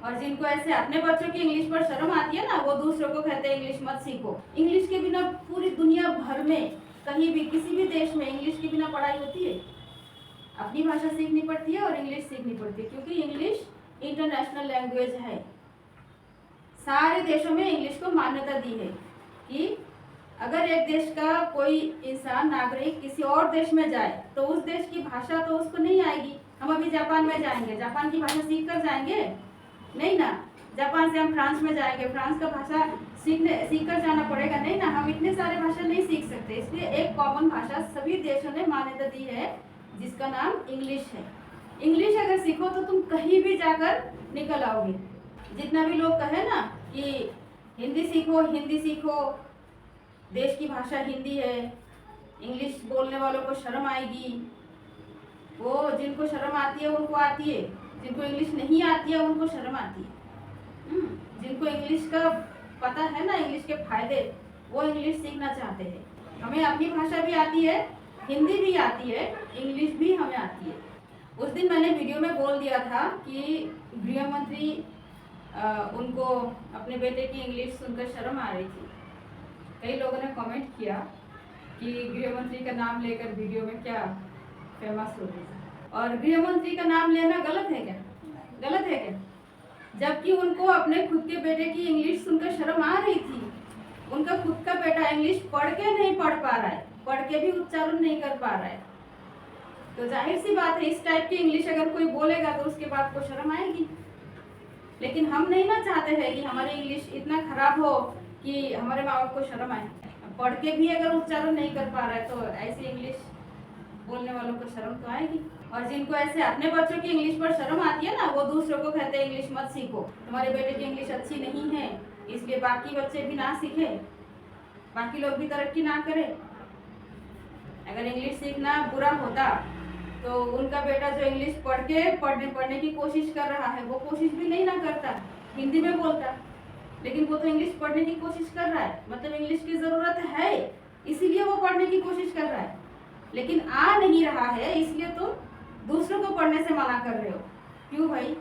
और जिनको ऐसे अपने बच्चों की इंग्लिश पर शर्म आती है ना, वो दूसरों को कहते हैं इंग्लिश मत सीखो। इंग्लिश के बिना पूरी दुनिया भर में कहीं भी किसी भी देश में इंग्लिश के बिना पढ़ाई होती है? अपनी भाषा सीखनी पड़ती है और इंग्लिश सीखनी पड़ती है, क्योंकि इंग्लिश इंटरनेशनल लैंग्वेज है। सारे देशों में इंग्लिश को मान्यता दी है कि अगर एक देश का कोई इंसान नागरिक किसी और देश में जाए तो उस देश की भाषा तो उसको नहीं आएगी। हम अभी जापान में जाएंगे, जापान की भाषा सीख कर जाएंगे? नहीं ना। जापान से हम फ्रांस में जाएंगे, फ्रांस का भाषा सीख कर जाना पड़ेगा? नहीं ना। हम इतने सारे भाषा नहीं सीख सकते, इसलिए एक कॉमन भाषा सभी देशों ने मान्यता दी है जिसका नाम इंग्लिश है। इंग्लिश अगर सीखो तो तुम कहीं भी जाकर निकल आओगे। जितना भी लोग कहे ना कि हिंदी सीखो, हिंदी सीखो, देश की भाषा हिंदी है, इंग्लिश बोलने वालों को शर्म आएगी, वो जिनको शर्म आती है उनको आती है, जिनको इंग्लिश नहीं आती है उनको शर्म आती है। जिनको इंग्लिश का पता है ना, इंग्लिश के फायदे, वो इंग्लिश सीखना चाहते हैं। हमें अपनी भाषा भी आती है, हिंदी भी आती है, इंग्लिश भी हमें आती है। उस दिन मैंने वीडियो में बोल दिया था कि गृह मंत्री उनको अपने बेटे की इंग्लिश सुनकर शर्म आ रही थी। कई लोगों ने कमेंट किया कि गृह मंत्री का नाम लेकर वीडियो में क्या फेमस हो रही है। और गृह मंत्री का नाम लेना गलत है क्या? गलत है क्या? जबकि उनको अपने खुद के बेटे की इंग्लिश सुनकर शर्म आ रही थी। उनका खुद का बेटा इंग्लिश पढ़ के नहीं पढ़ पा रहा है, पढ़ के भी उच्चारण नहीं कर पा रहा है, तो जाहिर सी बात है इस टाइप की इंग्लिश अगर कोई बोलेगा तो उसके बाद को शर्म आएगी। लेकिन हम नहीं ना चाहते हैं कि हमारी इंग्लिश इतना खराब हो कि हमारे माँ बाप को शर्म आए। पढ़ के भी अगर उच्चारण नहीं कर पा रहा है तो ऐसी इंग्लिश बोलने वालों को शर्म तो आएगी। और जिनको ऐसे अपने बच्चों की इंग्लिश पर शर्म आती है ना, वो दूसरों को कहते हैं इंग्लिश मत सीखो, तुम्हारे बेटे की इंग्लिश अच्छी नहीं है इसलिए बाकी बच्चे भी ना सीखे, बाकी लोग भी तरक्की ना करें। अगर इंग्लिश सीखना बुरा होता तो उनका बेटा जो इंग्लिश पढ़ के पढ़ने की कोशिश कर रहा है वो कोशिश भी नहीं ना करता, हिंदी में बोलता। लेकिन वो तो इंग्लिश पढ़ने की कोशिश कर रहा है, मतलब इंग्लिश की ज़रूरत है इसीलिए वो पढ़ने की कोशिश कर रहा है, लेकिन आ नहीं रहा है इसलिए तुम दूसरों को पढ़ने से मना कर रहे हो। क्यों भाई?